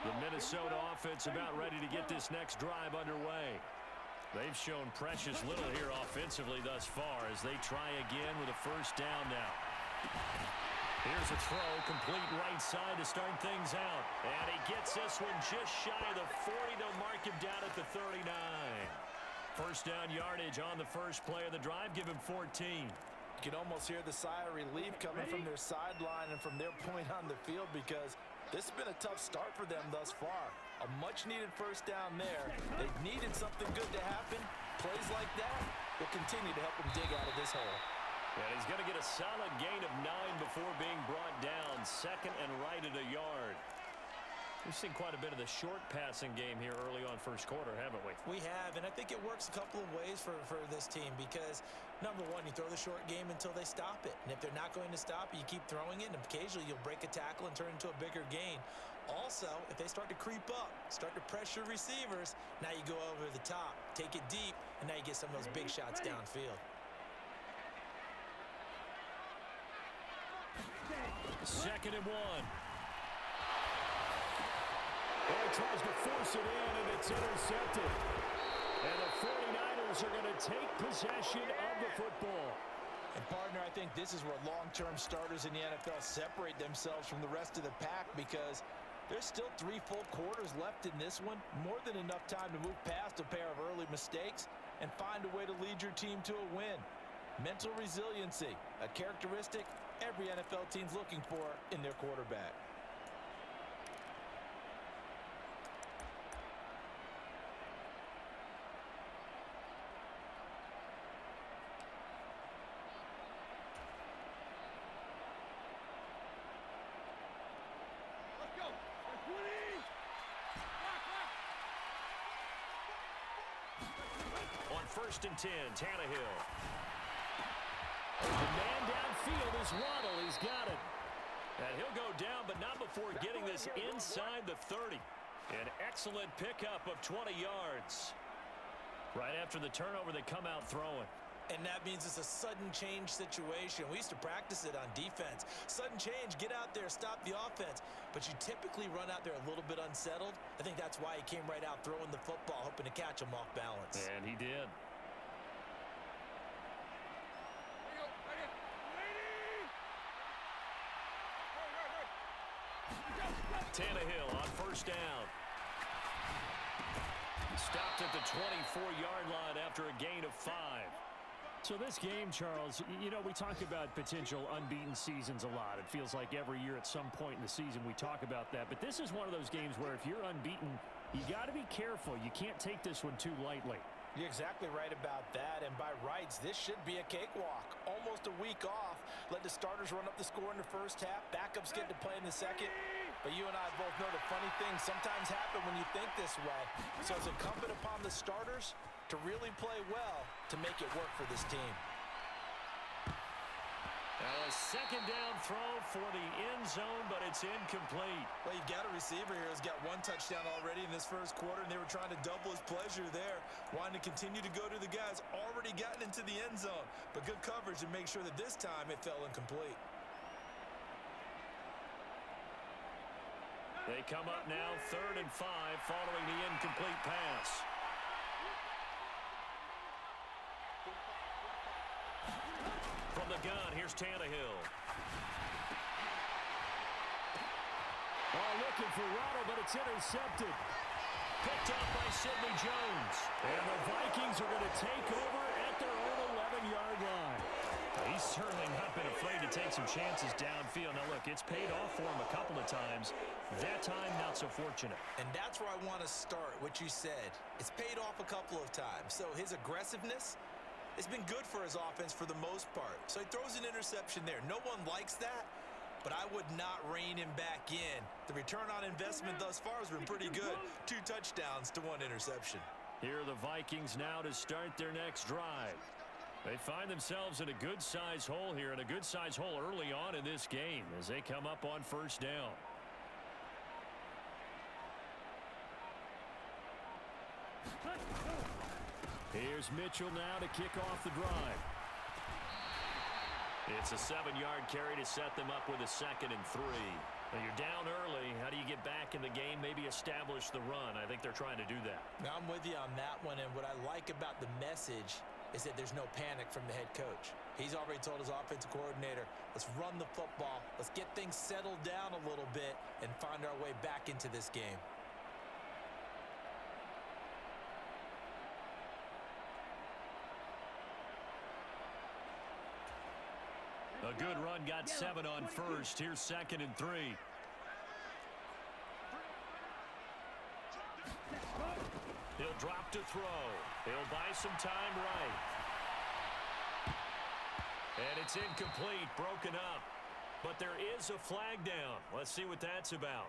The Minnesota offense about ready to get this next drive underway. They've shown precious little here offensively thus far as they try again with a first down now. Here's a throw, complete right side to start things out. And he gets this one just shy of the 40 to mark him down at the 39. First down yardage on the first play of the drive. Give him 14. You can almost hear the sigh of relief coming from their sideline and from their point on the field because this has been a tough start for them thus far. A much-needed first down there. They've needed something good to happen. Plays like that will continue to help them dig out of this hole. And he's going to get a solid gain of 9 before being brought down. Second and right at a yard. We've seen quite a bit of the short passing game here early on first quarter, haven't we? We have, and I think it works a couple of ways for this team because, number one, you throw the short game until they stop it. And if they're not going to stop it, you keep throwing it, and occasionally you'll break a tackle and turn into a bigger gain. Also, if they start to creep up, start to pressure receivers, now you go over the top, take it deep, and now you get some of those big shots downfield. Second and 1. He tries to force it in, and it's intercepted. And the 49ers are going to take possession of the football. And, partner, I think this is where long-term starters in the NFL separate themselves from the rest of the pack because there's still 3 full quarters left in this one. More than enough time to move past a pair of early mistakes and find a way to lead your team to a win. Mental resiliency, a characteristic every NFL team's looking for in their quarterback. On first and 10, Tannehill. The man downfield is Waddle. He's got it. And he'll go down, but not before getting this inside the 30. An excellent pickup of 20 yards. Right after the turnover, they come out throwing. And that means it's a sudden change situation. We used to practice it on defense. Sudden change, get out there, stop the offense. But you typically run out there a little bit unsettled. I think that's why he came right out throwing the football, hoping to catch him off balance. And he did. Tannehill on first down. Stopped at the 24-yard line after a gain of 5. So this game, Charles, you know, we talk about potential unbeaten seasons a lot. It feels like every year at some point in the season we talk about that. But this is one of those games where if you're unbeaten, you got to be careful. You can't take this one too lightly. You're exactly right about that, and by rights, this should be a cakewalk. Almost a week off. Let the starters run up the score in the first half. Backups get to play in the second. But you and I both know the funny things sometimes happen when you think this way. So it's incumbent upon the starters to really play well to make it work for this team. A second down throw for the end zone, but it's incomplete. Well, you've got a receiver here who's got 1 touchdown already in this first quarter, and they were trying to double his pleasure there, wanting to continue to go to the guys already gotten into the end zone. But good coverage to make sure that this time it fell incomplete. They come up now 3rd and 5 following the incomplete pass. From the gun, here's Tannehill. Looking for Waddle, but it's intercepted. Picked up by Sidney Jones. And the Vikings are going to take over at their own 11-yard line. He's certainly not been afraid to take some chances downfield. Now, look, it's paid off for him a couple of times. That time, not so fortunate. And that's where I want to start, what you said. It's paid off a couple of times. So his aggressiveness, it's been good for his offense for the most part. So he throws an interception there. No one likes that, but I would not rein him back in. The return on investment thus far has been pretty good. 2 touchdowns to 1 interception. Here are the Vikings now to start their next drive. They find themselves in a good-sized hole here, and a good-sized hole early on in this game as they come up on first down. Here's Mitchell now to kick off the drive. It's a 7-yard carry to set them up with a 2nd and 3. Well, you're down early. How do you get back in the game, maybe establish the run? I think they're trying to do that. Now, I'm with you on that one, and what I like about the message is that there's no panic from the head coach. He's already told his offensive coordinator, let's run the football, let's get things settled down a little bit and find our way back into this game. A good run, got 7 on first. Here's 2nd and 3. He'll drop to throw. He'll buy some time right. And it's incomplete, broken up. But there is a flag down. Let's see what that's about.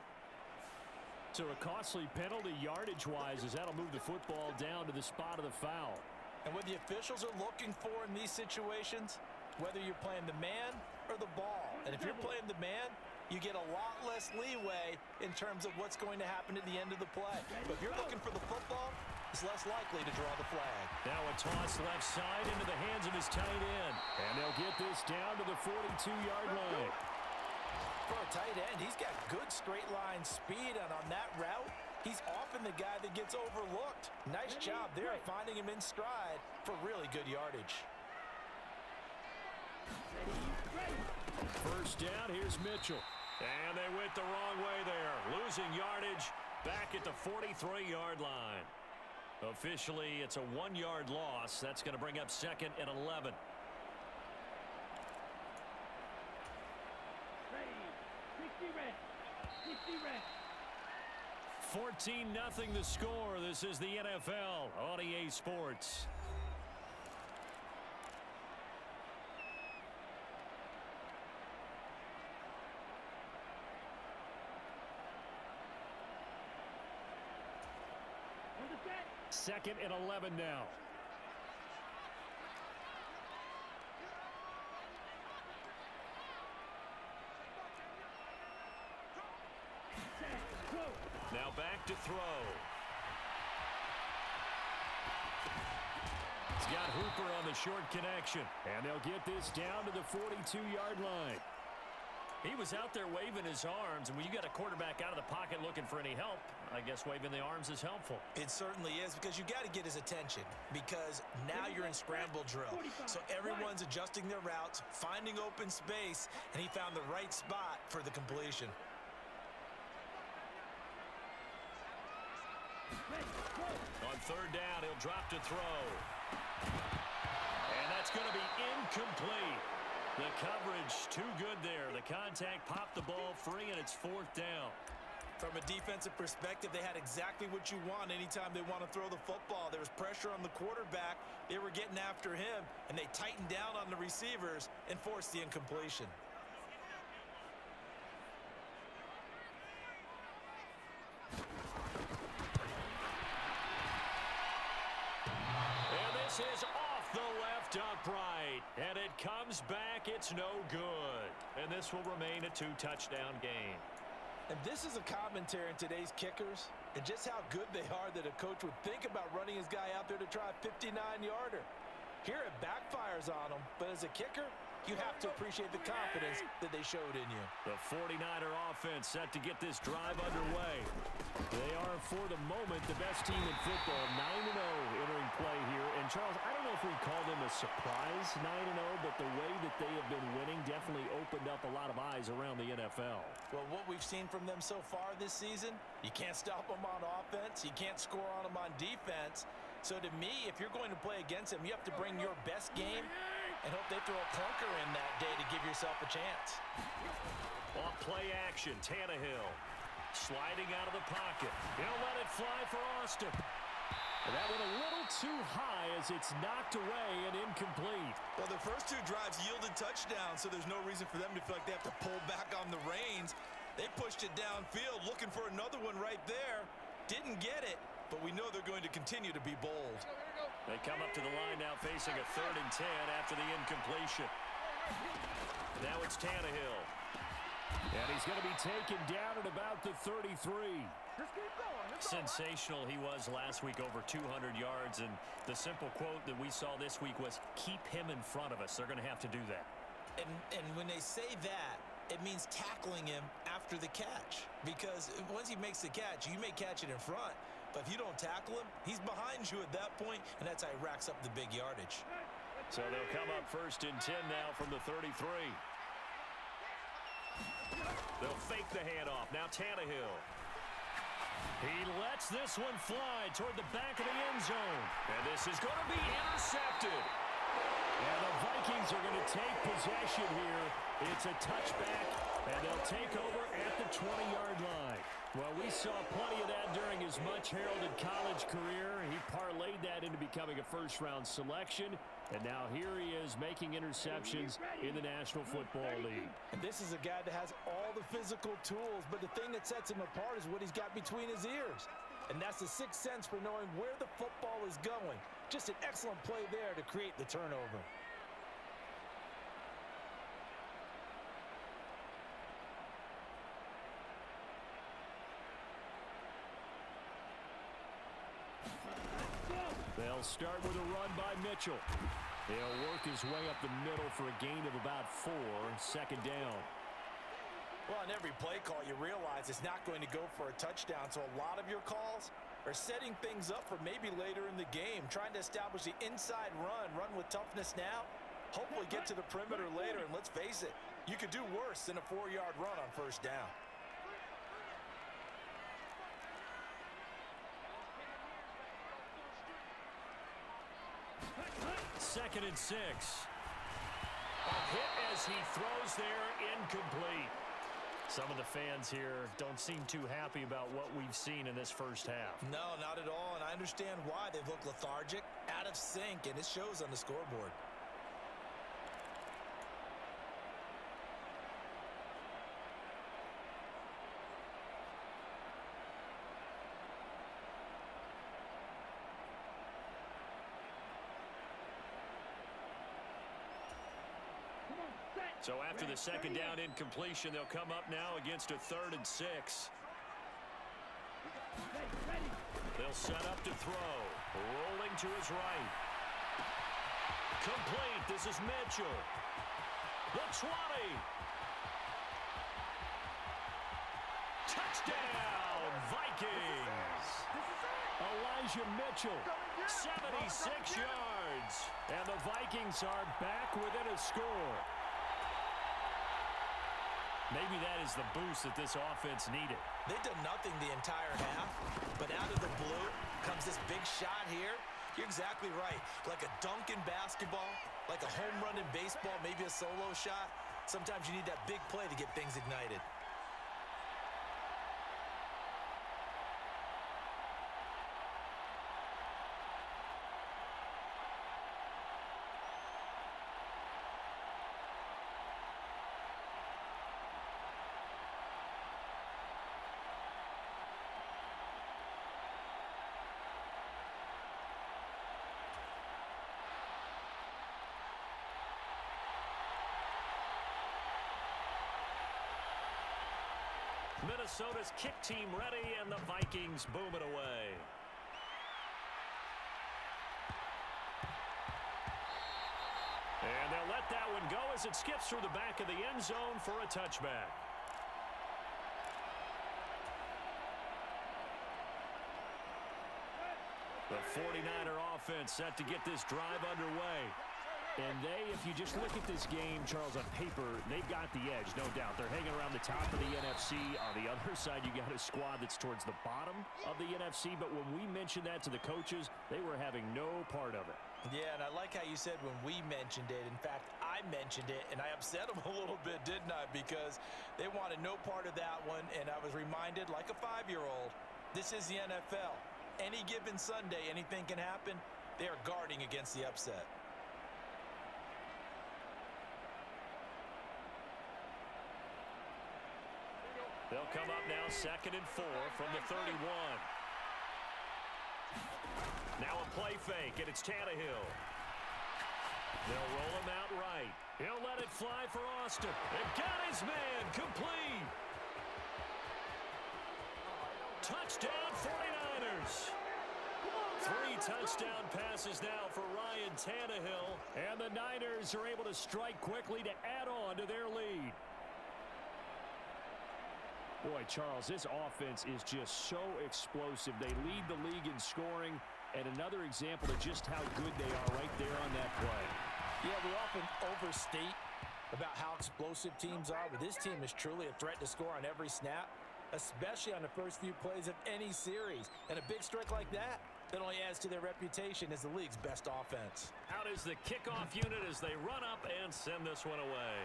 So a costly penalty yardage-wise as that'll move the football down to the spot of the foul. And what the officials are looking for in these situations, whether you're playing the man or the ball. And if you're playing the man, you get a lot less leeway in terms of what's going to happen at the end of the play. But if you're looking for the football, it's less likely to draw the flag. Now a toss left side into the hands of his tight end. And they'll get this down to the 42-yard line. For a tight end, he's got good straight line speed, and on that route, he's often the guy that gets overlooked. Nice job there finding him in stride for really good yardage. First down, here's Mitchell. And they went the wrong way there. Losing yardage back at the 43-yard line. Officially, it's a 1-yard loss. That's going to bring up 2nd and 11. 14-0 the score. This is the NFL on EA Sports. Second and 11 now. Now back to throw. He's got Hooper on the short connection. And they'll get this down to the 42-yard line. He was out there waving his arms, and when you got a quarterback out of the pocket looking for any help, I guess waving the arms is helpful. It certainly is, because you got to get his attention, because now you're in scramble drill. So everyone's adjusting their routes, finding open space, and he found the right spot for the completion. On 3rd down, he'll drop to throw. And that's going to be incomplete. The coverage too good there. The contact popped the ball free, and it's 4th down. From a defensive perspective, they had exactly what you want anytime they want to throw the football. There was pressure on the quarterback. They were getting after him, and they tightened down on the receivers and forced the incompletion. And this is off the left upright. And it comes back. It's no good. And this will remain a 2-touchdown game. And this is a commentary on today's kickers and just how good they are that a coach would think about running his guy out there to try a 59-yarder. Here it backfires on him, but as a kicker, you have to appreciate the confidence that they showed in you. The 49er offense set to get this drive underway. They are, for the moment, the best team in football, 9-0 entering play here. And, Charles, I don't know if we call them a surprise 9-0, but the way that they have been winning definitely opened up a lot of eyes around the NFL. Well, what we've seen from them so far this season, you can't stop them on offense. You can't score on them on defense. So, to me, if you're going to play against them, you have to bring your best game and hope they throw a clunker in that day to give yourself a chance. Off play action, Tannehill sliding out of the pocket. He'll let it fly for Austin. And that went a little too high as it's knocked away and incomplete. Well, the first 2 drives yielded touchdowns, so there's no reason for them to feel like they have to pull back on the reins. They pushed it downfield, looking for another one right there. Didn't get it, but we know they're going to continue to be bold. They come up to the line now facing a 3rd and 10 after the incompletion. Now it's Tannehill. And he's going to be taken down at about the 33. Sensational he was last week, over 200 yards. And the simple quote that we saw this week was, keep him in front of us. They're going to have to do that. And when they say that, It means tackling him after the catch. Because once he makes the catch, you may catch it in front. But if you don't tackle him, he's behind you at that point, and that's how he racks up the big yardage. So they'll come up 1st and 10 now from the 33. They'll fake the handoff. Now Tannehill. He lets this one fly toward the back of the end zone. And this is going to be intercepted. And the Vikings are going to take possession here. It's a touchback, and they'll take over at the 20-yard line. Well, we saw plenty of that during his much-heralded college career. He parlayed that into becoming a first-round selection. And now here he is making interceptions in the National Football League. And this is a guy that has all the physical tools, but the thing that sets him apart is what he's got between his ears. And that's the sixth sense for knowing where the football is going. Just an excellent play there to create the turnover. They'll start with a run by Mitchell. He'll work his way up the middle for a gain of about 4, 2nd down. Well, on every play call, you realize it's not going to go for a touchdown, so a lot of your calls are setting things up for maybe later in the game, trying to establish the inside run with toughness now, hopefully get to the perimeter later, and let's face it, you could do worse than a 4-yard run on 1st down. Second and 6. A hit as he throws there, incomplete. Some of the fans here don't seem too happy about what we've seen in this first half. No, not at all, and I understand why. They've looked lethargic, out of sync, and it shows on the scoreboard. So after the 2nd down incompletion, they'll come up now against a 3rd and 6. They'll set up to throw. Rolling to his right. Complete. This is Mitchell. The 20. Touchdown, Vikings. Elijah Mitchell, 76 yards. And the Vikings are back within a score. Maybe that is the boost that this offense needed. They've done nothing the entire half, but out of the blue comes this big shot here. You're exactly right. Like a dunk in basketball, like a home run in baseball, maybe a solo shot. Sometimes you need that big play to get things ignited. Minnesota's kick team ready, and the Vikings boom it away. And they'll let that one go as it skips through the back of the end zone for a touchback. The 49er offense set to get this drive underway. And if you just look at this game, Charles, on paper, they've got the edge, no doubt. They're hanging around the top of the NFC. On the other side, you got a squad that's towards the bottom of the NFC. But when we mentioned that to the coaches, they were having no part of it. Yeah, and I like how you said when we mentioned it. In fact, I mentioned it, and I upset them a little bit, didn't I? Because they wanted no part of that one, and I was reminded, like a 5-year-old, this is the NFL. Any given Sunday, anything can happen. They are guarding against the upset. They'll come up now 2nd and 4 from the 31. Now a play fake, and it's Tannehill. They'll roll him out right. He'll let it fly for Austin. And got his man, complete. Touchdown 49ers. 3 touchdown passes now for Ryan Tannehill. And the Niners are able to strike quickly to add on to their lead. Boy, Charles, this offense is just so explosive. They lead the league in scoring, and another example of just how good they are right there on that play. Yeah, we often overstate about how explosive teams are, but this team is truly a threat to score on every snap, especially on the first few plays of any series. And a big strike like that only adds to their reputation as the league's best offense. Out is the kickoff unit as they run up and send this one away.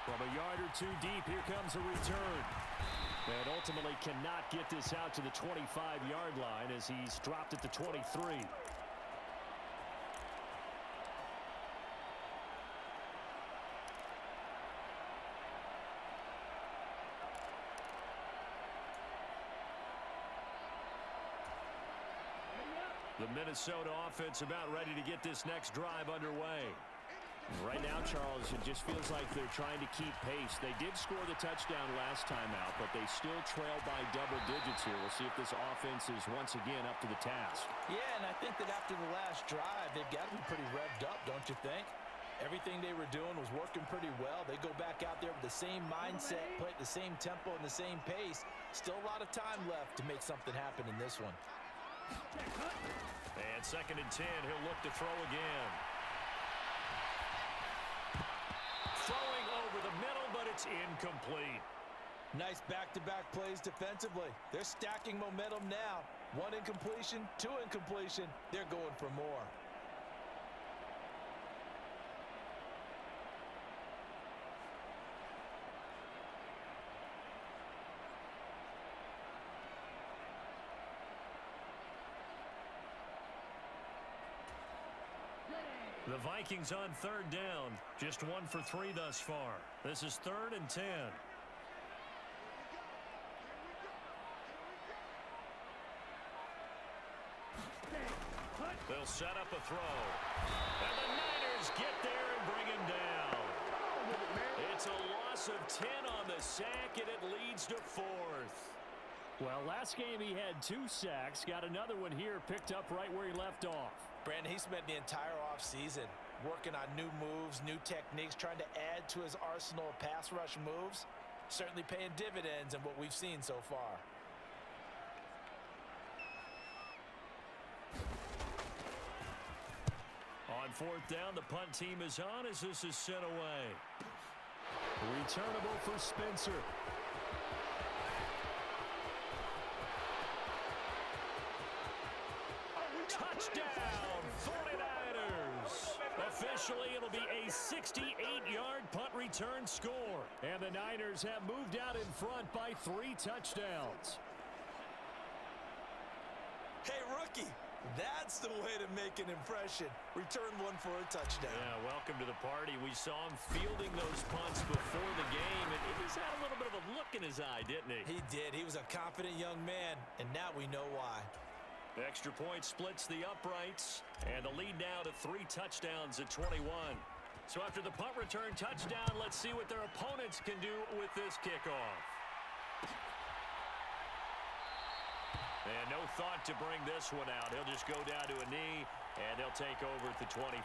From a yard or two deep, here comes a return. And ultimately cannot get this out to the 25-yard line as he's dropped at the 23. The Minnesota offense about ready to get this next drive underway. Right now, Charles, it just feels like they're trying to keep pace. They did score the touchdown last time out, but they still trail by double digits here. We'll see if this offense is once again up to the task. Yeah, and I think that after the last drive, they've got to be pretty revved up, don't you think? Everything they were doing was working pretty well. They go back out there with the same mindset, play at the same tempo and the same pace. Still a lot of time left to make something happen in this one. And 2nd and 10, he'll look to throw again. Throwing over the middle, but it's incomplete. Nice back-to-back plays defensively. They're stacking momentum now. 1 incompletion, 2 incompletion. They're going for more. The Vikings on 3rd down. Just 1 for 3 thus far. This is 3rd and 10. They'll set up a throw. And the Niners get there and bring him down. It's a loss of 10 on the sack, and it leads to 4th. Well, last game he had 2 sacks. Got another one here, picked up right where he left off. Brandon, he spent the entire offseason working on new moves, new techniques, trying to add to his arsenal of pass rush moves. Certainly paying dividends in what we've seen so far. On 4th down, the punt team is on as this is sent away. Returnable for Spencer. Touchdown, 49ers. Officially, it'll be a 68-yard punt return score. And the Niners have moved out in front by 3 touchdowns. Hey, rookie, that's the way to make an impression. Return one for a touchdown. Yeah, welcome to the party. We saw him fielding those punts before the game, and he's had a little bit of a look in his eye, didn't he? He did. He was a confident young man, and now we know why. Extra point splits the uprights, and the lead now to 3 touchdowns at 21. So after the punt return touchdown, let's see what their opponents can do with this kickoff. And no thought to bring this one out. He'll just go down to a knee, and they'll take over at the 25.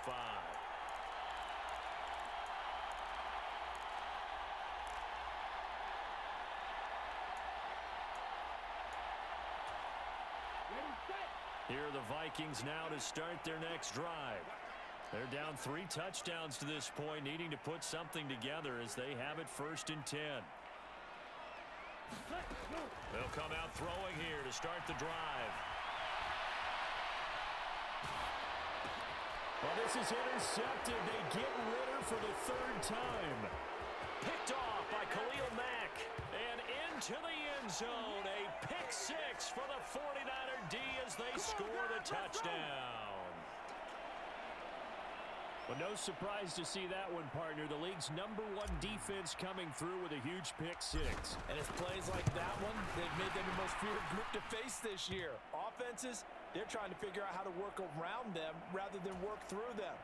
Here are the Vikings now to start their next drive. They're down 3 touchdowns to this point, needing to put something together as they have it 1st and 10. They'll come out throwing here to start the drive. Well, this is intercepted. They get Ritter for the 3rd time. Picked off by Khalil Mack. And into the end zone. A pick 6 for the 49er D as they score the touchdown. Well, no surprise to see that one, partner. The league's #1 defense coming through with a huge pick 6. And it's plays like that one, they've made them the most feared group to face this year. Offenses, they're trying to figure out how to work around them rather than work through them.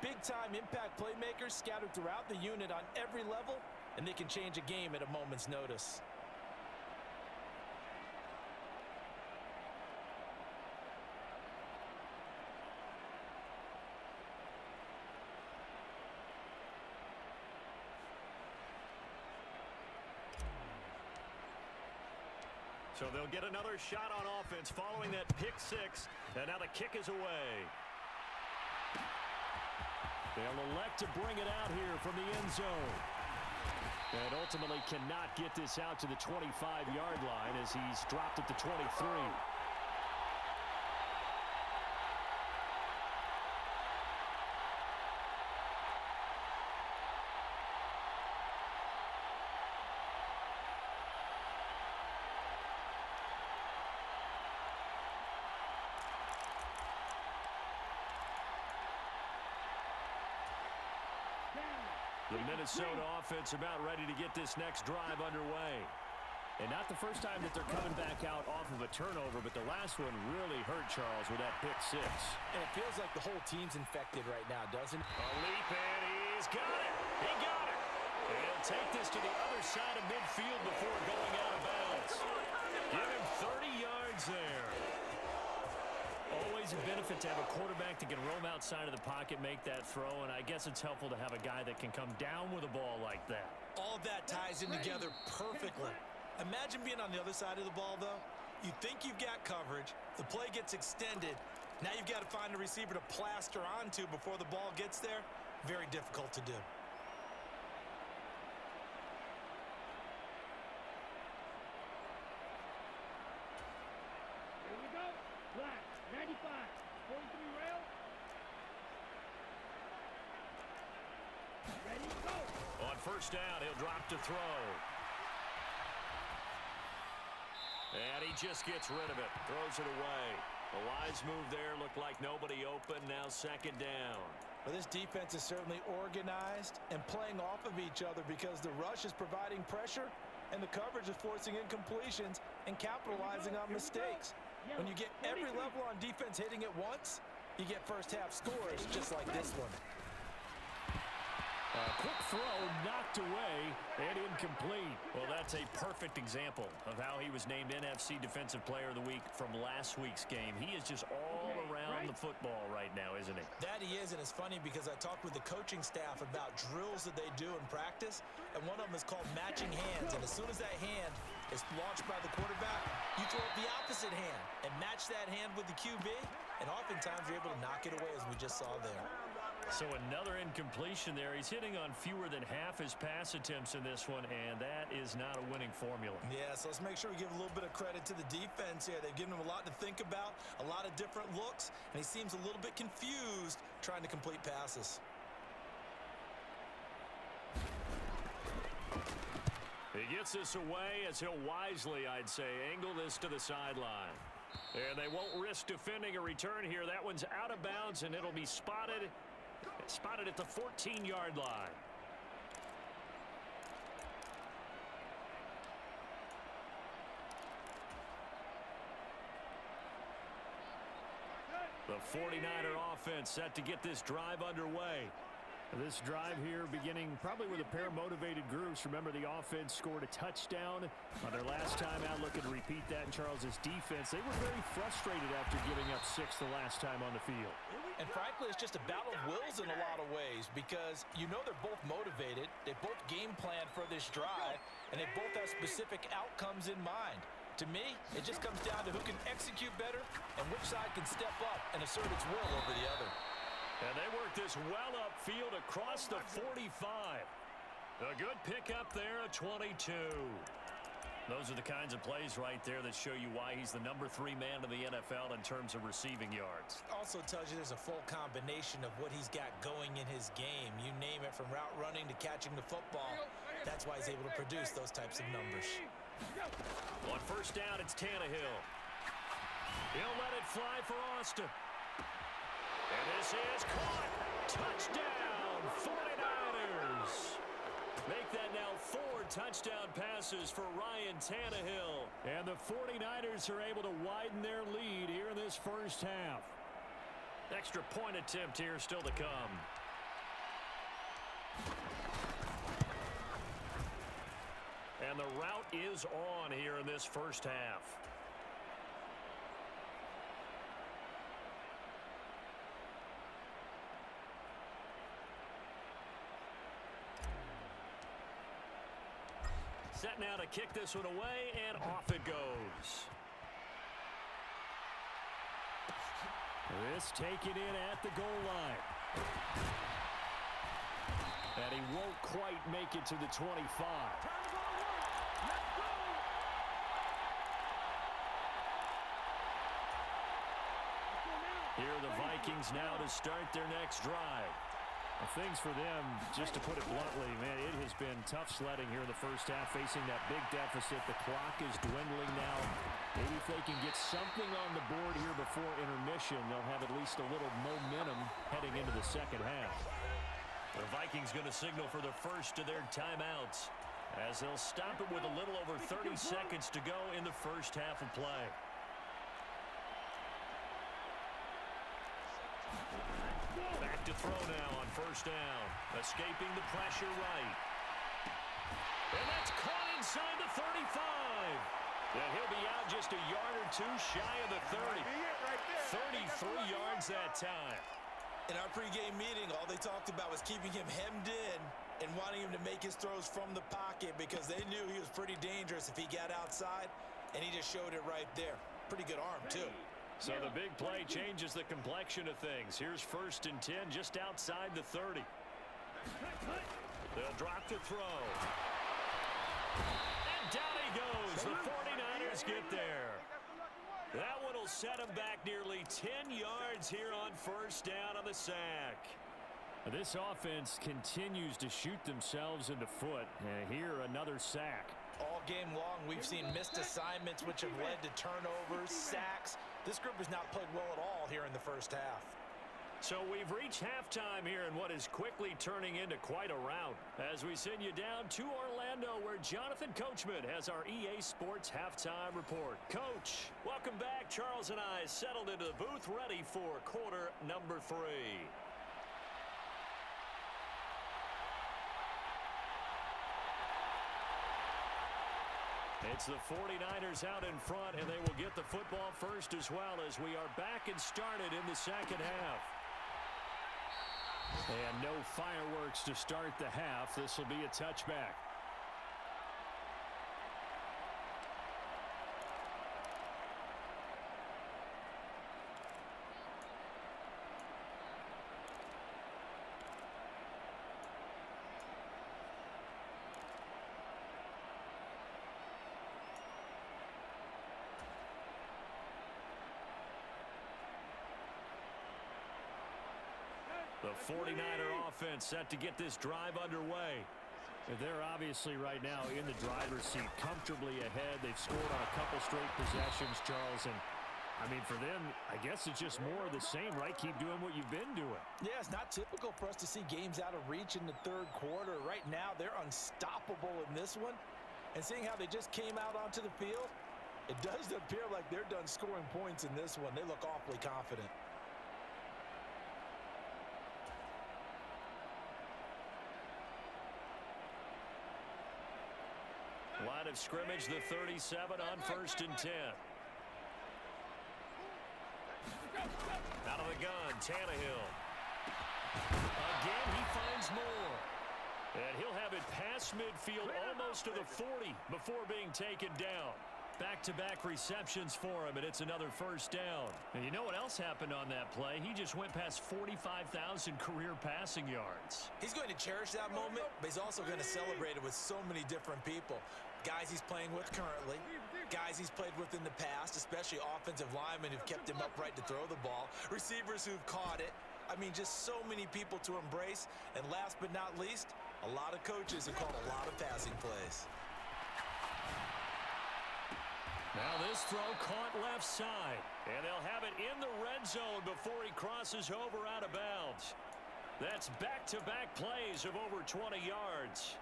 Big-time impact playmakers scattered throughout the unit on every level, and they can change a game at a moment's notice. So they'll get another shot on offense following that pick six. And now the kick is away. They'll elect to bring it out here from the end zone. And ultimately cannot get this out to the 25-yard line as he's dropped at the 23. The Minnesota offense about ready to get this next drive underway. And not the first time that they're coming back out off of a turnover, but the last one really hurt, Charles, with that pick six. And it feels like the whole team's infected right now, doesn't it? A leap, and he's got it. He got it. And he'll take this to the other side of midfield before going out of bounds. Give him 30 yards there. Always a benefit to have a quarterback that can roam outside of the pocket, make that throw, and I guess it's helpful to have a guy that can come down with a ball like that. All of that ties in together perfectly. Imagine being on the other side of the ball, though. You think you've got coverage. The play gets extended. Now you've got to find a receiver to plaster onto before the ball gets there. Very difficult to do. Here we go. Black, 95, 43 rail. Ready, go. On first down, he'll drop to throw. And he just gets rid of it. Throws it away. A wise move there. Looked like nobody open. Now second down. Well, this defense is certainly organized and playing off of each other because the rush is providing pressure and the coverage is forcing incompletions and capitalizing on mistakes. When you get every level on defense hitting at once, you get first half scores just like this one. Quick throw knocked away and incomplete. Well, that's a perfect example of how he was named NFC Defensive Player of the Week from last week's game. He is just all around the football right now, isn't he? That he is, and it's funny because I talked with the coaching staff about drills that they do in practice, and one of them is called matching hands. And as soon as that hand is launched by the quarterback, you throw up the opposite hand and match that hand with the QB, and oftentimes you're able to knock it away, as we just saw there. So another incompletion there. He's hitting on fewer than half his pass attempts in this one, and that is not a winning formula. Yeah, so let's make sure we give a little bit of credit to the defense here. They've given him a lot to think about, a lot of different looks, and he seems a little bit confused trying to complete passes. He gets this away as he'll wisely, I'd say, angle this to the sideline. And they won't risk defending a return here. That one's out of bounds, and it'll be spotted at the 14-yard line. The 49er offense set to get this drive underway. This drive here beginning probably with a pair of motivated groups. Remember, the offense scored a touchdown on their last time out. Looking to repeat that in Charles's defense. They were very frustrated after giving up 6 the last time on the field. And frankly, it's just a battle of wills in a lot of ways because you know they're both motivated. They both game plan for this drive, and they both have specific outcomes in mind. To me, it just comes down to who can execute better and which side can step up and assert its will over the other. And they work this well upfield across the 45. A good pickup there, a 22. Those are the kinds of plays right there that show you why he's the number 3 man in the NFL in terms of receiving yards. Also tells you there's a full combination of what he's got going in his game. You name it, from route running to catching the football. That's why he's able to produce those types of numbers. On first down, it's Tannehill. He'll let it fly for Austin. And this is caught. Touchdown, 49ers. Make that now 4 touchdown passes for Ryan Tannehill. And the 49ers are able to widen their lead here in this first half. Extra point attempt here still to come. And the route is on here in this first half. Set now to kick this one away, and off it goes. This taken in at the goal line. And he won't quite make it to the 25. Here are the Vikings now to start their next drive. Things for them, just to put it bluntly, man, it has been tough sledding here in the first half, facing that big deficit. The clock is dwindling now. Maybe if they can get something on the board here before intermission, they'll have at least a little momentum heading into the second half. The Vikings going to signal for the first of their timeouts as they'll stop it with a little over 30 seconds to go in the first half of play. Back to throw now on first down. Escaping the pressure right. And that's caught inside the 35. And he'll be out just a yard or two shy of the 30. 33 yards that time. In our pregame meeting, all they talked about was keeping him hemmed in and wanting him to make his throws from the pocket because they knew he was pretty dangerous if he got outside, and he just showed it right there. Pretty good arm, too. So the big play changes the complexion of things. Here's 1st and 10 just outside the 30. They'll drop the throw. And down he goes. The 49ers get there. That one will set him back nearly 10 yards here on first down on the sack. This offense continues to shoot themselves in the foot. Here, another sack. All game long, we've seen missed assignments, which have led to turnovers, sacks. This group has not played well at all here in the first half. So we've reached halftime here in what is quickly turning into quite a rout as we send you down to Orlando, where Jonathan Coachman has our EA Sports Halftime Report. Coach, welcome back. Charles and I settled into the booth ready for quarter number 3. It's the 49ers out in front, and they will get the football first as well as we are back and started in the second half. And no fireworks to start the half. This will be a touchback. The 49er offense set to get this drive underway. They're obviously right now in the driver's seat, comfortably ahead. They've scored on a couple straight possessions, Charles. And, I mean, for them, I guess it's just more of the same, right? Keep doing what you've been doing. Yeah, it's not typical for us to see games out of reach in the third quarter. Right now, they're unstoppable in this one. And seeing how they just came out onto the field, it does appear like they're done scoring points in this one. They look awfully confident. Line of scrimmage, the 37 on 1st and 10. Out of the gun, Tannehill. Again, he finds more. And he'll have it past midfield, almost to the 40 before being taken down. Back-to-back receptions for him, and it's another first down. And you know what else happened on that play? He just went past 45,000 career passing yards. He's going to cherish that moment, but he's also going to celebrate it with so many different people. Guys he's playing with currently, guys he's played with in the past, especially offensive linemen who've kept him upright to throw the ball, receivers who've caught it. I mean, just so many people to embrace. And last but not least, a lot of coaches who called a lot of passing plays. Now this throw caught left side, and they'll have it in the red zone before he crosses over out of bounds. That's back-to-back plays of over 20 yards.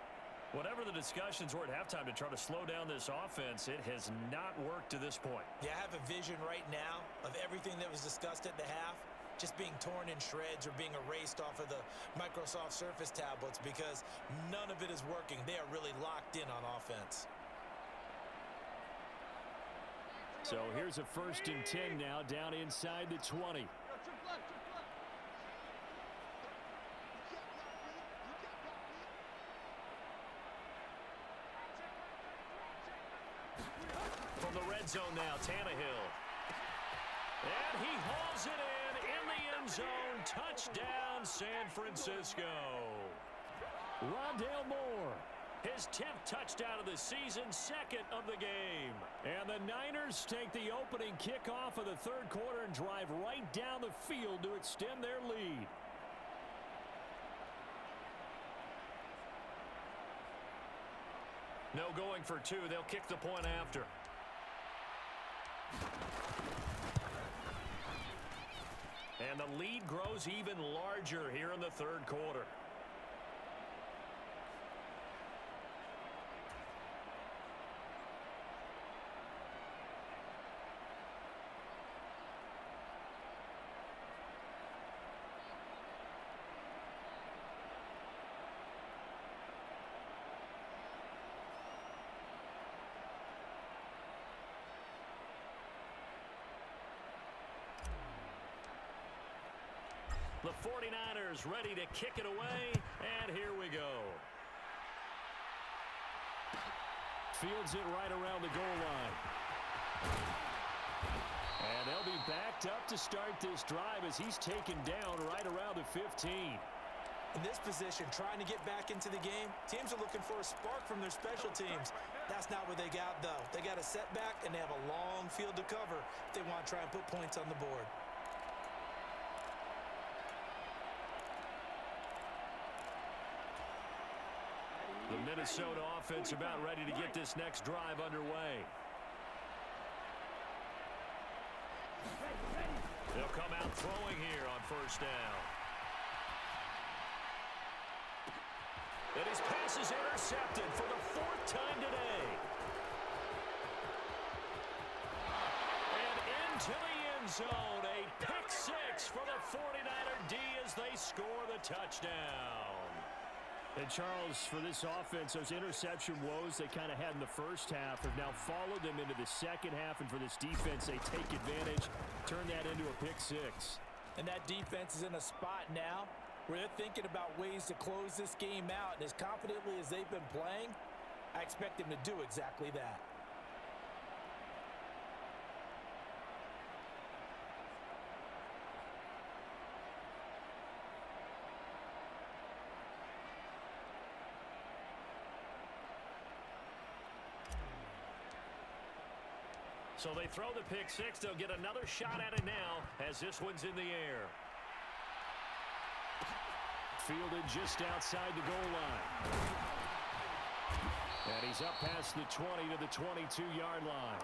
Whatever the discussions were at halftime to try to slow down this offense, it has not worked to this point. Yeah, I have a vision right now of everything that was discussed at the half just being torn in shreds or being erased off of the Microsoft Surface tablets because none of it is working. They are really locked in on offense. So here's a 1st and 10 now, down inside the 20. From the red zone now, Tannehill. And he hauls it in the end zone. Touchdown, San Francisco. Rondale Moore. His 10th touchdown of the season, second of the game. And the Niners take the opening kickoff of the third quarter and drive right down the field to extend their lead. No going for two. They'll kick the point after. And the lead grows even larger here in the third quarter. The 49ers ready to kick it away, and here we go. Fields it right around the goal line. And they'll be backed up to start this drive as he's taken down right around the 15. In this position, trying to get back into the game, teams are looking for a spark from their special teams. That's not what they got, though. They got a setback, and they have a long field to cover if they want to try and put points on the board. The Minnesota offense about ready to get this next drive underway. They'll come out throwing here on first down. And his pass is intercepted for the 4th time today. And into the end zone, a pick six for the 49er D as they score the touchdown. And Charles, for this offense, those interception woes they kind of had in the first half have now followed them into the second half. And for this defense, they take advantage, turn that into a pick six. And that defense is in a spot now where they're thinking about ways to close this game out. And as confidently as they've been playing, I expect them to do exactly that. So they throw the pick six. They'll get another shot at it now as this one's in the air. Fielded just outside the goal line. And he's up past the 20 to the 22-yard line.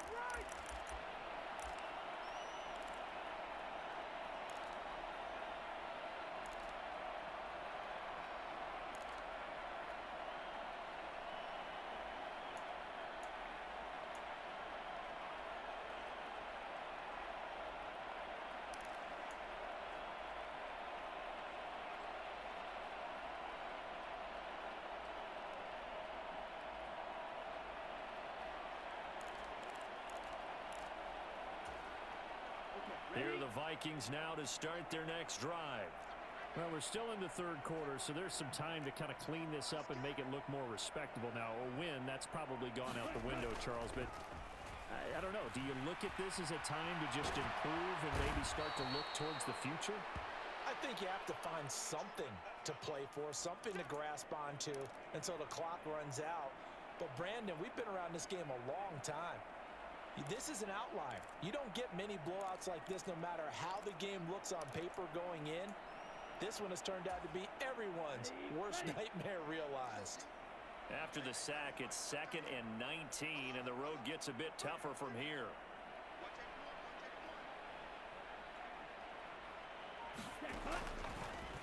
Here are the Vikings now to start their next drive. Well, we're still in the third quarter, so there's some time to kind of clean this up and make it look more respectable now. A win, that's probably gone out the window, Charles, but I don't know. Do you look at this as a time to just improve and maybe start to look towards the future? I think you have to find something to play for, something to grasp onto until the clock runs out. But, Brandon, we've been around this game a long time. This is an outlier. You don't get many blowouts like this no matter how the game looks on paper going in. This one has turned out to be everyone's worst nightmare realized. After the sack, it's 2nd and 19, and the road gets a bit tougher from here.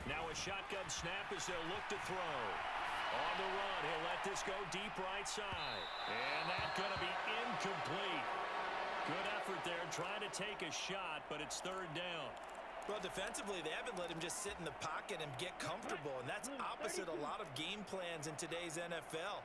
Now a shotgun snap as they'll look to throw. On the run, he'll let this go deep right side. And that's going to be incomplete. Good effort there, trying to take a shot, but it's 3rd down. Well, defensively, they haven't let him just sit in the pocket and get comfortable, and that's opposite a lot of game plans in today's NFL.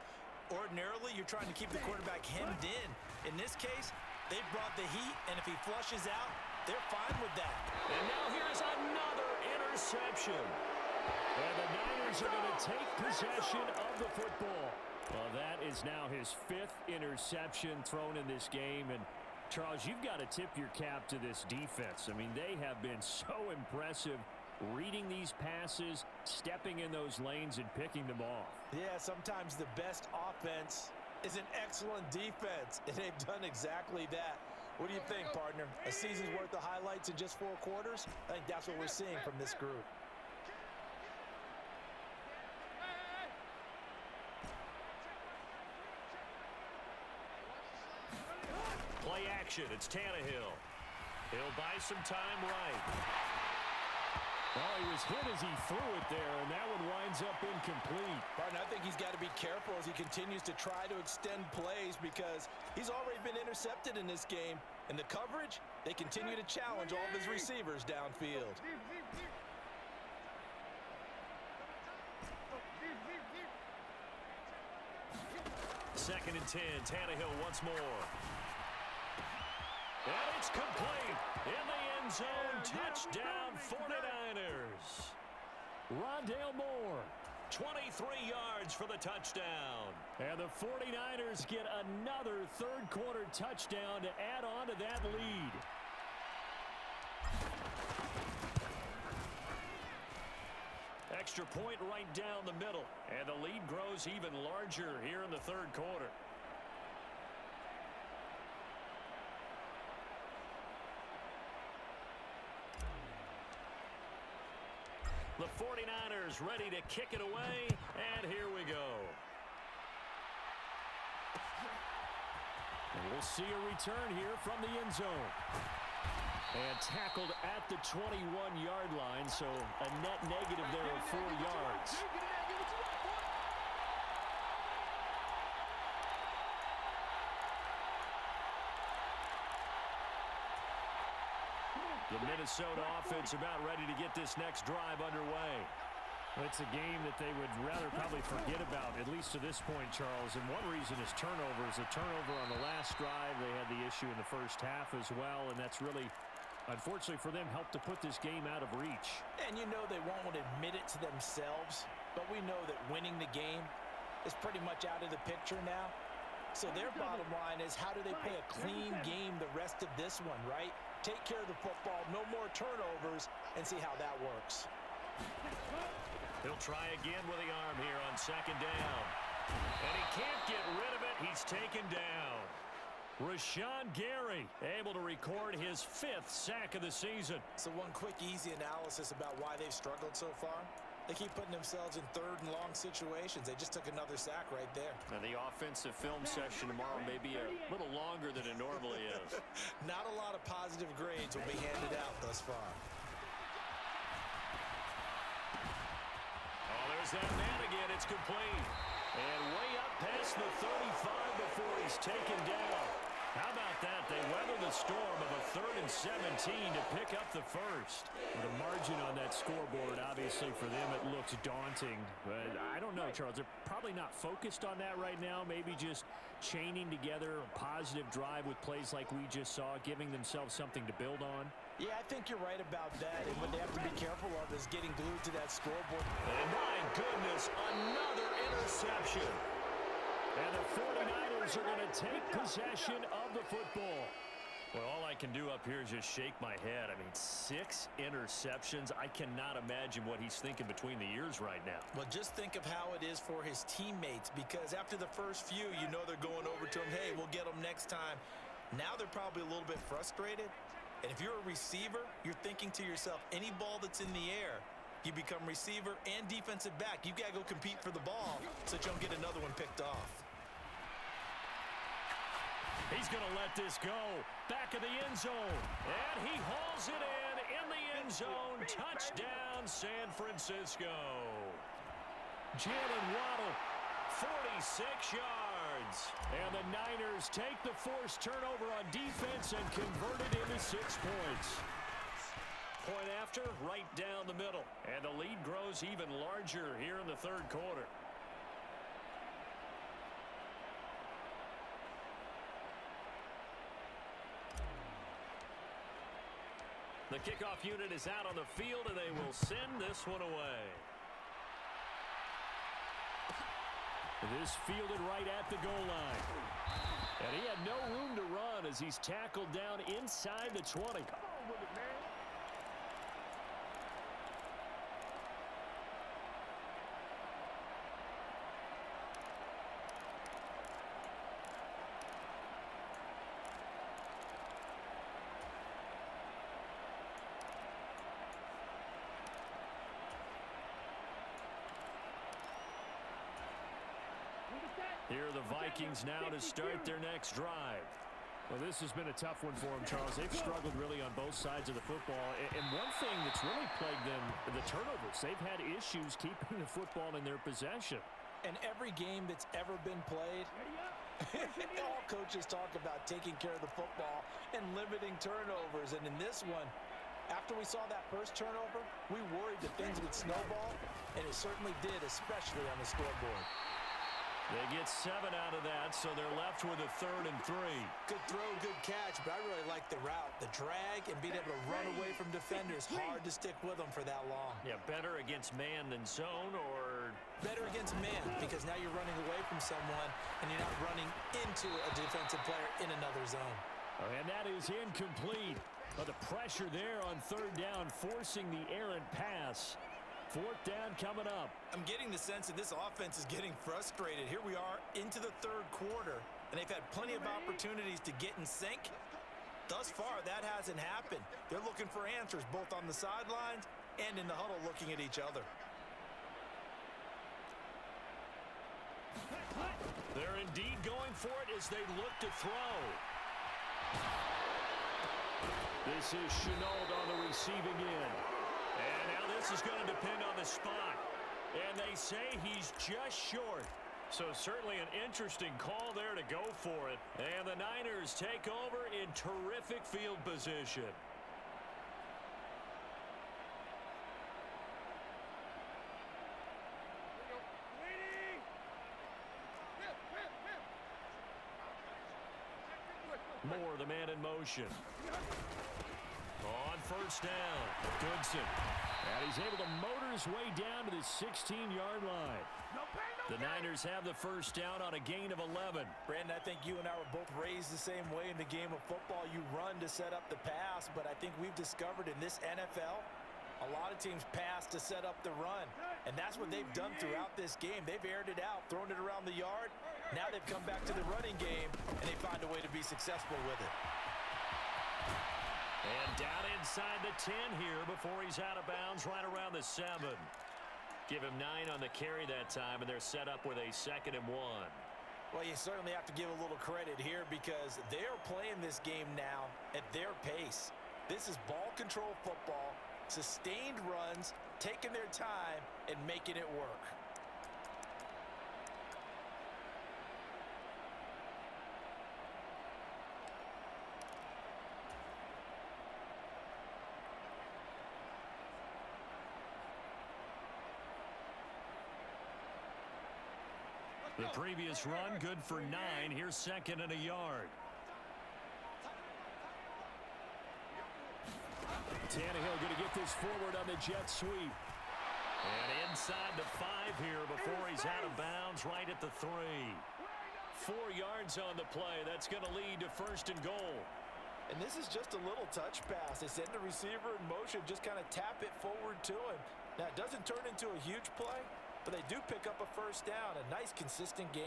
Ordinarily, you're trying to keep the quarterback hemmed in. In this case, they've brought the heat, and if he flushes out, they're fine with that. And now here's another interception. And the Niners are going to take possession of the football. Well, that is now his 5th interception thrown in this game, and Charles, you've got to tip your cap to this defense. I mean, they have been so impressive reading these passes, stepping in those lanes, and picking them off. Yeah, sometimes the best offense is an excellent defense, and they've done exactly that. What do you think, partner? A season's worth of highlights in just 4 quarters? I think that's what we're seeing from this group. Play action. It's Tannehill. He'll buy some time right. Well, he was hit as he threw it there, and that one winds up incomplete. Partner, I think he's got to be careful as he continues to try to extend plays because he's already been intercepted in this game. And the coverage, they continue to challenge all of his receivers downfield. Second and 10. Tannehill once more. And it's complete. In the end zone. Touchdown 49ers. Rondale Moore. 23 yards for the touchdown. And the 49ers get another third-quarter touchdown to add on to that lead. Extra point right down the middle. And the lead grows even larger here in the third quarter. The 49ers ready to kick it away, and here we go. And we'll see a return here from the end zone. And tackled at the 21-yard line, so a net negative there of 4 yards. The Minnesota offense about ready to get this next drive underway. It's a game that they would rather probably forget about, at least to this point, Charles. And one reason is turnovers. A turnover on the last drive. They had the issue in the first half as well, and that's really, unfortunately for them, helped to put this game out of reach. And you know they won't admit it to themselves, but we know that winning the game is pretty much out of the picture now. So their bottom line is, how do they play a clean game the rest of this one, right? Take care of the football, no more turnovers, and see how that works. He'll try again with the arm here on second down. And he can't get rid of it. He's taken down. Rashawn Gary able to record his 5th sack of the season. So one quick, easy analysis about why they've struggled so far. They keep putting themselves in third and long situations. They just took another sack right there. And the offensive film session tomorrow may be a little longer than it normally is. Not a lot of positive grades will be handed out thus far. Oh, there's that man again. It's complete. And way up past the 35 before he's taken down. How about that? They weather the storm of a 3rd and 17 to pick up the first. The margin on that scoreboard, obviously, for them, it looks daunting. But I don't know, Charles. They're probably not focused on that right now. Maybe just chaining together a positive drive with plays like we just saw, giving themselves something to build on. Yeah, I think you're right about that. And what they have to be careful of is getting glued to that scoreboard. And my goodness, another interception. And the 49ers are going to take possession of the football. Well, all I can do up here is just shake my head. I mean, 6 interceptions. I cannot imagine what he's thinking between the ears right now. Well, just think of how it is for his teammates, because after the first few, you know they're going over to him, hey, we'll get them next time. Now they're probably a little bit frustrated. And if you're a receiver, you're thinking to yourself, any ball that's in the air, you become receiver and defensive back. You got to go compete for the ball so that you don't get another one picked off. He's going to let this go. Back of the end zone. And he hauls it in the end zone. Touchdown, San Francisco. Jalen Waddle, 46 yards. And the Niners take the forced turnover on defense and convert it into 6 points. Point after, right down the middle. And the lead grows even larger here in the third quarter. The kickoff unit is out on the field, and they will send this one away. It is fielded right at the goal line. And he had no room to run as he's tackled down inside the 20. Come on with it, man. Here are the Vikings now to start their next drive. Well, this has been a tough one for them, Charles. They've struggled really on both sides of the football. And one thing that's really plagued them, the turnovers. They've had issues keeping the football in their possession. And every game that's ever been played, all coaches talk about taking care of the football and limiting turnovers. And in this one, after we saw that first turnover, we worried that things would snowball, and it certainly did, especially on the scoreboard. They get 7 out of that, so they're left with a 3rd and 3. Good throw, good catch, but I really like the route. The drag and being able to run away from defenders. Hard to stick with them for that long. Yeah, better against man than zone, or... Better against man, because now you're running away from someone, and you're not running into a defensive player in another zone. Oh, and that is incomplete. But the pressure there on 3rd down, forcing the errant pass. 4th down coming up. I'm getting the sense that this offense is getting frustrated. Here we are into the 3rd quarter, and they've had plenty of opportunities to get in sync. Thus far, that hasn't happened. They're looking for answers both on the sidelines and in the huddle looking at each other. They're indeed going for it as they look to throw. This is Chenault on the receiving end. And now this is going to depend on the spot. And they say he's just short. So certainly an interesting call there to go for it. And the Niners take over in terrific field position. Moore, the man in motion. On 1st down, Goodson. And he's able to motor his way down to the 16-yard line. The Niners have the 1st down on a gain of 11. Brandon, I think you and I were both raised the same way in the game of football. You run to set up the pass, but I think we've discovered in this NFL, a lot of teams pass to set up the run. And that's what they've done throughout this game. They've aired it out, thrown it around the yard. Now they've come back to the running game, and they find a way to be successful with it. And down inside the 10 here before he's out of bounds right around the 7. Give him 9 on the carry that time, and they're set up with a 2nd and 1. Well, you certainly have to give a little credit here because they're playing this game now at their pace. This is ball control football, sustained runs, taking their time, and making it work. The previous run, good for 9. Here's 2nd and a yard. Tannehill going to get this forward on the jet sweep. And inside the 5 here before he's out of bounds right at the 3. 4 yards on the play. That's going to lead to 1st and goal. And this is just a little touch pass. They send the receiver in motion, just kind of tap it forward to him. Now, it doesn't turn into a huge play, but they do pick up a 1st down, a nice, consistent gain.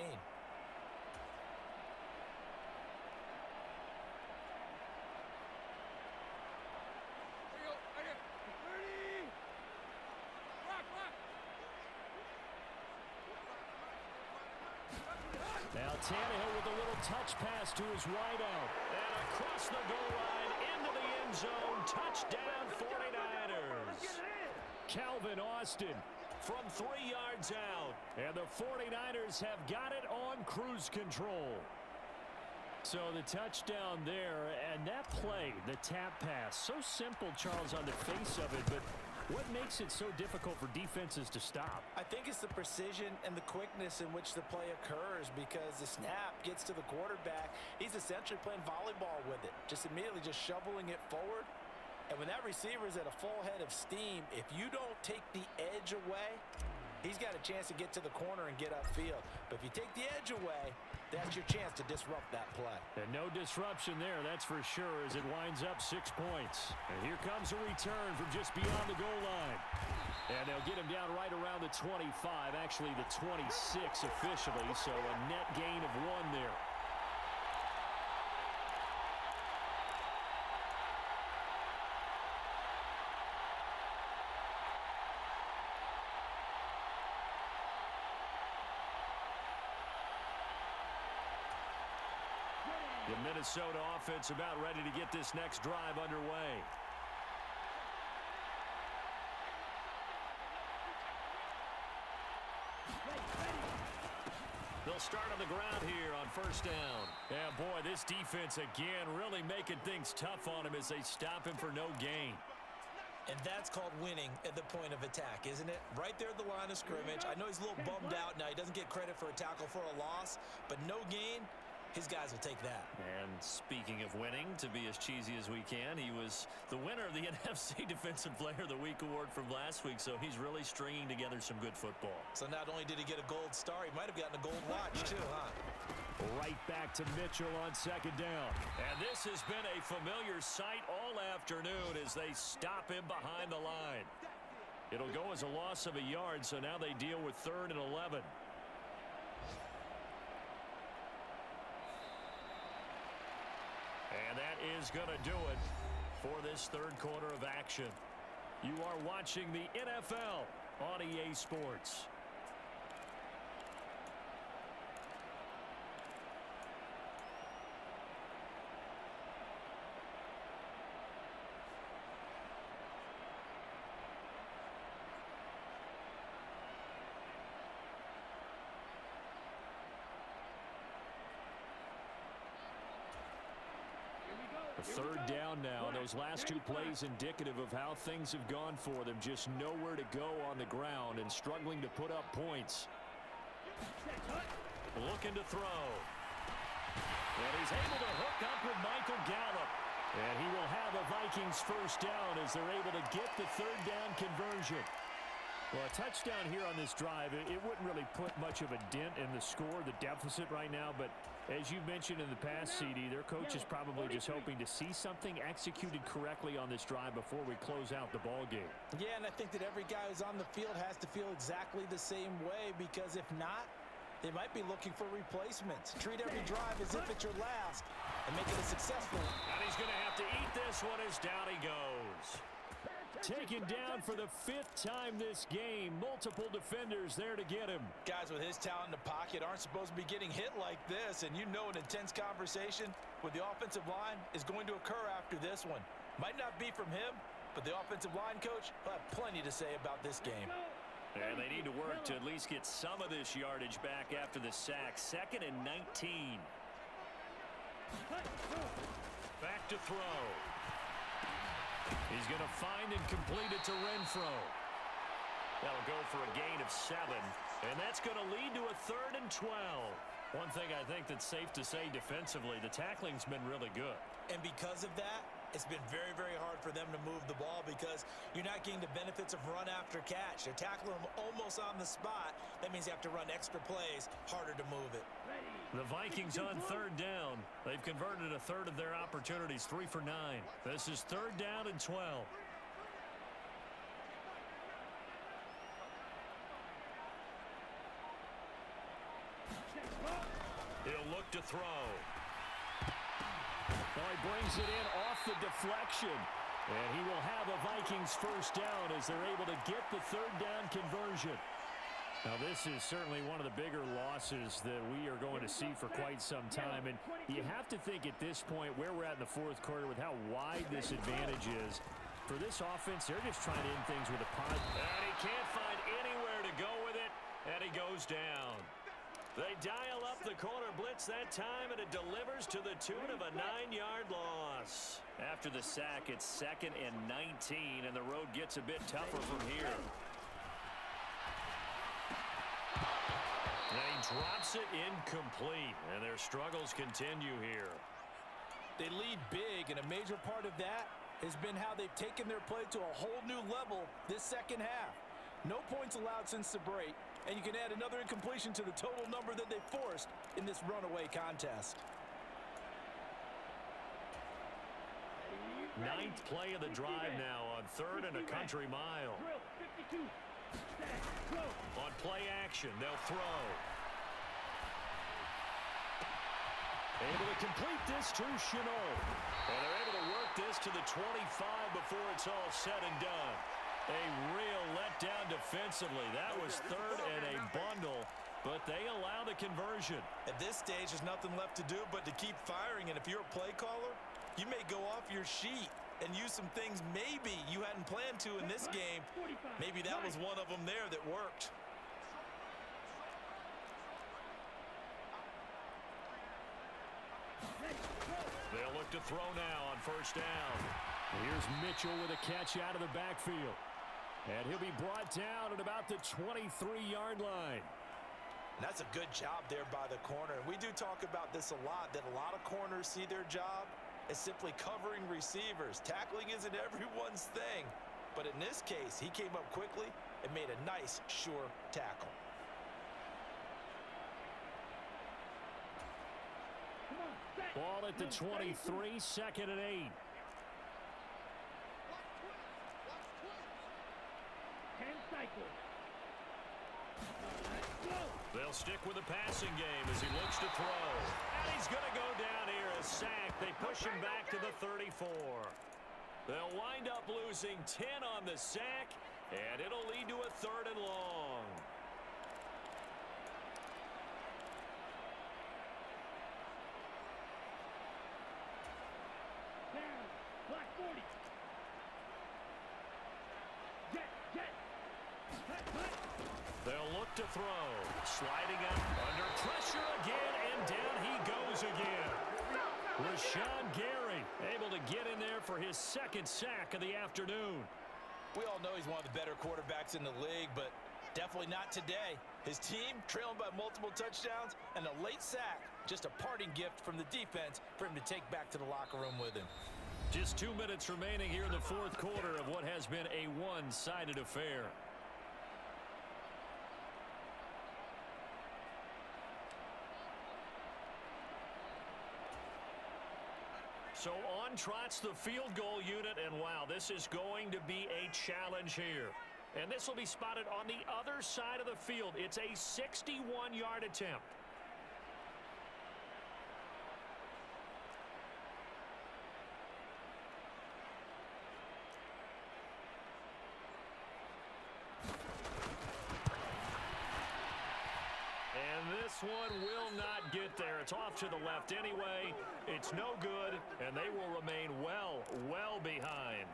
Now Tannehill with a little touch pass to his wideout. And across the goal line into the end zone. Touchdown 49ers. Calvin Austin From 3 yards out. And the 49ers have got it on cruise control. So the touchdown there, and that play, the tap pass, so simple, Charles, on the face of it, but what makes it so difficult for defenses to stop? I think it's the precision and the quickness in which the play occurs because the snap gets to the quarterback. He's essentially playing volleyball with it, just immediately just shoveling it forward. And when that receiver is at a full head of steam, if you don't take the edge away, He's got a chance to get to the corner and get upfield. But if you take the edge away, that's your chance to disrupt that play. And no disruption there, that's for sure, as it winds up 6 points. And here comes a return from just beyond the goal line. And they'll get him down right around the 25, actually the 26 officially, so a net gain of 1 there. The Minnesota offense about ready to get this next drive underway. They'll start on the ground here on first down. Yeah, boy, this defense again really making things tough on him as they stop him for no gain. And that's called winning at the point of attack, isn't it? Right there at the line of scrimmage. I know he's a little bummed out now. He doesn't get credit for a tackle for a loss, but no gain. His guys will take that. And speaking of winning, to be as cheesy as we can, he was the winner of the NFC Defensive Player of the Week award from last week, so he's really stringing together some good football. So not only did he get a gold star, he might have gotten a gold watch too, huh? Right back to Mitchell on second down. And this has been a familiar sight all afternoon as they stop him behind the line. It'll go as a loss of a yard, so now they deal with 3rd and 11. And that is going to do it for this 3rd quarter of action. You are watching the NFL on EA Sports. Third down now, and those last 2 plays indicative of how things have gone for them. Just nowhere to go on the ground and struggling to put up points. Looking to throw. And he's able to hook up with Michael Gallup. And he will have a Vikings first down as they're able to get the 3rd down conversion. Well, a touchdown here on this drive, it wouldn't really put much of a dent in the score, the deficit right now. But as you mentioned in the past, CD, their coach is probably just hoping to see something executed correctly on this drive before we close out the ball game. Yeah, and I think that every guy who's on the field has to feel exactly the same way, because if not, they might be looking for replacements. Treat every drive as if it's your last and make it a successful one. And he's going to have to eat this one as down he goes. Taken down for the 5th time this game. Multiple defenders there to get him. Guys with his talent in the pocket aren't supposed to be getting hit like this, and you know an intense conversation with the offensive line is going to occur after this one. Might not be from him, but the offensive line coach will have plenty to say about this game. And they need to work to at least get some of this yardage back after the sack. 2nd and 19. Back to throw. He's going to find and complete it to Renfro. That'll go for a gain of 7. And that's going to lead to a 3rd and 12. One thing I think that's safe to say defensively, the tackling's been really good. And because of that, it's been very, very hard for them to move the ball because you're not getting the benefits of run after catch. They're tackling them almost on the spot. That means you have to run extra plays, harder to move it. The Vikings on 3rd down. They've converted a 1/3 of their opportunities, 3 for 9. This is 3rd down and 12. He'll look to throw. Well, he brings it in off the deflection. And he will have a Vikings first down as they're able to get the 3rd down conversion. Now, this is certainly one of the bigger losses that we are going to see for quite some time. And you have to think at this point where we're at in the 4th quarter with how wide this advantage is. For this offense, they're just trying to end things with a punt. And he can't find anywhere to go with it, and he goes down. They dial up the corner blitz that time, and it delivers to the tune of a 9-yard loss. After the sack, it's 2nd and 19, and the road gets a bit tougher from here. And he drops it incomplete, and their struggles continue here. They lead big, and a major part of that has been how they've taken their play to a whole new level this second half. No points allowed since the break, and you can add another incompletion to the total number that they forced in this runaway contest. Ninth play of the drive now on 3rd and a country mile. On play action, they'll throw. Able to complete this to Chenault. And they're able to work this to the 25 before it's all said and done. A real letdown defensively. That was 3rd and a bundle, but they allow the conversion. At this stage, there's nothing left to do but to keep firing. And if you're a play caller, you may go off your sheet and use some things maybe you hadn't planned to in this game. Maybe that was one of them there that worked. They'll look to throw now on 1st down. Here's Mitchell with a catch out of the backfield. And he'll be brought down at about the 23-yard line. And that's a good job there by the corner. And we do talk about this a lot, that a lot of corners see their job as simply covering receivers. Tackling isn't everyone's thing. But in this case, he came up quickly and made a nice, sure tackle. Ball at the 23, 2nd and 8. They'll stick with the passing game as he looks to throw. And he's going to go down here, a sack. They push him back to the 34. They'll wind up losing 10 on the sack, and it'll lead to a 3rd and long. Black 40. Jet. They'll look to throw. Sliding up under pressure again, and down he goes again. Rashawn Gary able to get in there for his 2nd sack of the afternoon. We all know he's one of the better quarterbacks in the league, but definitely not today. His team trailing by multiple touchdowns and a late sack. Just a parting gift from the defense for him to take back to the locker room with him. Just 2 minutes remaining here in the 4th quarter of what has been a one-sided affair. So on trots the field goal unit, and wow, this is going to be a challenge here. And this will be spotted on the other side of the field. It's a 61-yard attempt. This one will not get there. It's off to the left anyway. It's no good, and they will remain well behind.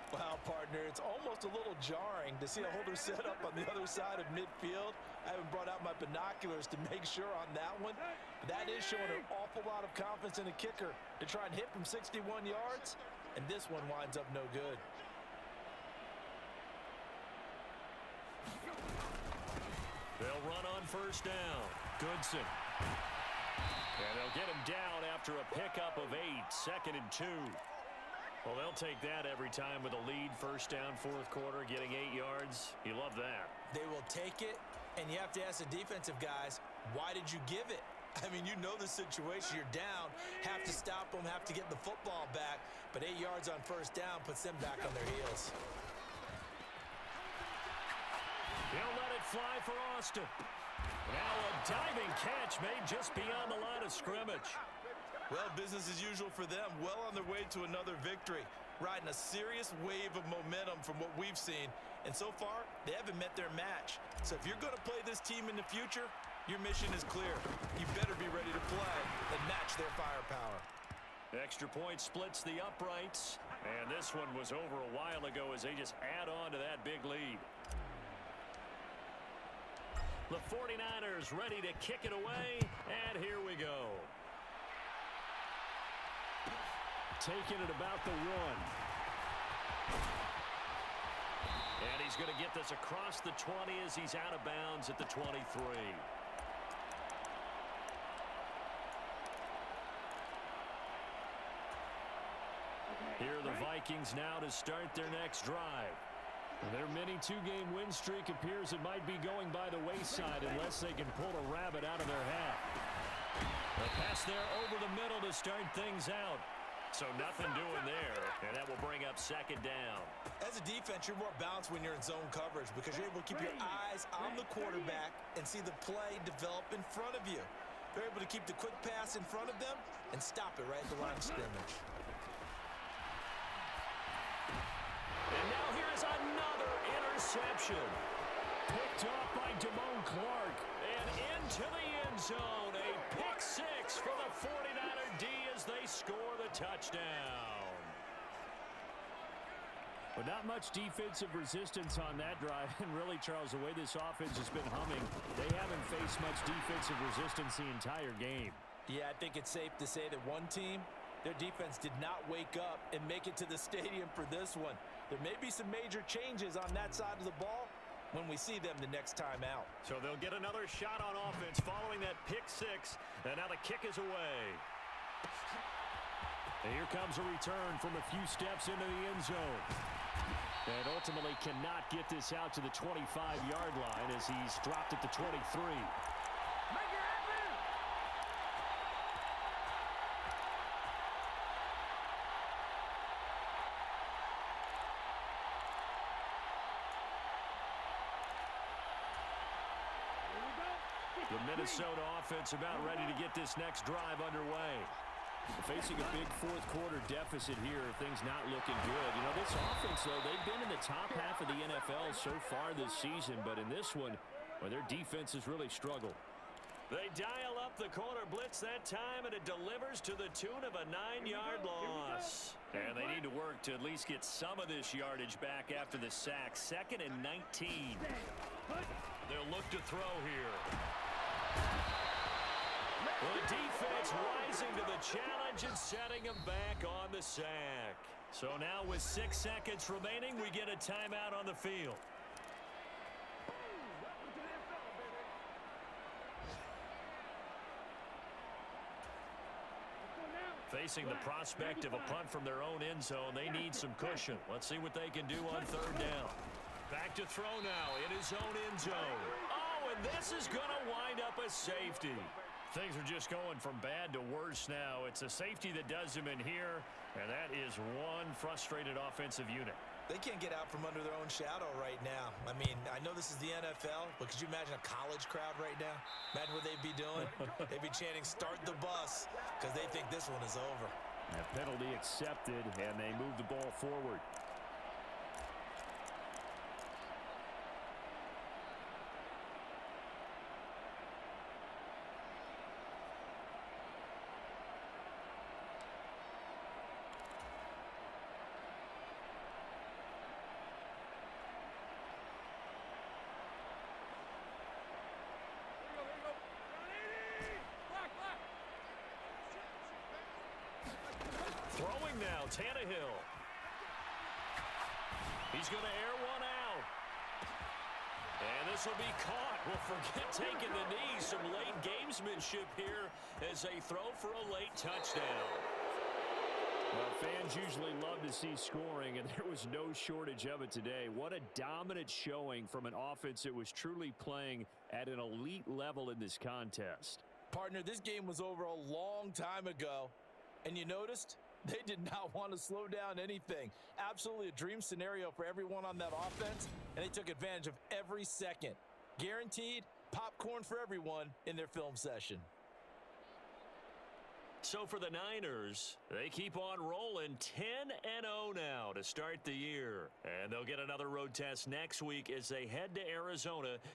Wow, partner, it's almost a little jarring to see a holder set up on the other side of midfield. I haven't brought out my binoculars to make sure on that one. But that is showing an awful lot of confidence in a kicker to try and hit from 61 yards, and this one winds up no good. They'll run on 1st down. Goodson. And they'll get him down after a pickup of 8. 2nd and 2. Well, they'll take that every time with a lead. 1st down, 4th quarter, getting 8 yards. You love that. They will take it, and you have to ask the defensive guys, why did you give it? I mean, you know the situation. You're down, have to stop them, have to get the football back. But 8 yards on 1st down puts them back on their heels. He'll let it fly for Austin. Now a diving catch made just beyond the line of scrimmage. Well, business as usual for them. Well on their way to another victory. Riding a serious wave of momentum from what we've seen. And so far, they haven't met their match. So if you're going to play this team in the future, your mission is clear. You better be ready to play and match their firepower. Extra point splits the uprights. And this one was over a while ago as they just add on to that big lead. The 49ers ready to kick it away, and here we go. Taking it about the 1. And he's going to get this across the 20 as he's out of bounds at the 23. Here are the Vikings now to start their next drive. Their mini two-game win streak appears it might be going by the wayside unless they can pull a rabbit out of their hat. The pass there over the middle to start things out. So nothing doing there, and that will bring up second down. As a defense, you're more balanced when you're in zone coverage because you're able to keep your eyes on the quarterback and see the play develop in front of you. They're able to keep the quick pass in front of them and stop it right at the line of scrimmage. And now here's another interception. Picked off by Damone Clark. And into the end zone. A pick six for the 49er D as they score the touchdown. But not much defensive resistance on that drive. And really, Charles, the way this offense has been humming, they haven't faced much defensive resistance the entire game. Yeah, I think it's safe to say that one team, their defense did not wake up and make it to the stadium for this one. There may be some major changes on that side of the ball when we see them the next time out. So they'll get another shot on offense following that pick six. And now the kick is away. And here comes a return from a few steps into the end zone. And ultimately cannot get this out to the 25-yard line as he's dropped at the 23. The Minnesota offense about ready to get this next drive underway. Facing a big fourth-quarter deficit here, things not looking good. You know, this offense, though, they've been in the top half of the NFL so far this season, but in this one, well, their defense has really struggled. They dial up the corner blitz that time, and it delivers to the tune of a 9-yard loss. And they need to work to at least get some of this yardage back after the sack. 2nd and 19. They'll look to throw here. The defense rising to the challenge and setting them back on the sack. So now with 6 seconds remaining, we get a timeout on the field. Facing the prospect of a punt from their own end zone, they need some cushion. Let's see what they can do on 3rd down. Back to throw now in his own end zone. Oh, and this is going to wind up a safety. Things are just going from bad to worse now. It's a safety that does them in here, and that is one frustrated offensive unit. They can't get out from under their own shadow right now. I mean, I know this is the NFL, but could you imagine a college crowd right now? Imagine what they'd be doing. They'd be chanting, "Start the bus," because they think this one is over. A penalty accepted, and they move the ball forward. Throwing now, Tannehill. He's going to air one out. And this will be caught. Well, forget taking the knee. Some late gamesmanship here as they throw for a late touchdown. Well, fans usually love to see scoring, and there was no shortage of it today. What a dominant showing from an offense that was truly playing at an elite level in this contest. Partner, this game was over a long time ago, and you noticed they did not want to slow down anything. Absolutely a dream scenario for everyone on that offense, and they took advantage of every second. Guaranteed popcorn for everyone in their film session. So for the Niners, they keep on rolling 10-0 now to start the year. And they'll get another road test next week as they head to Arizona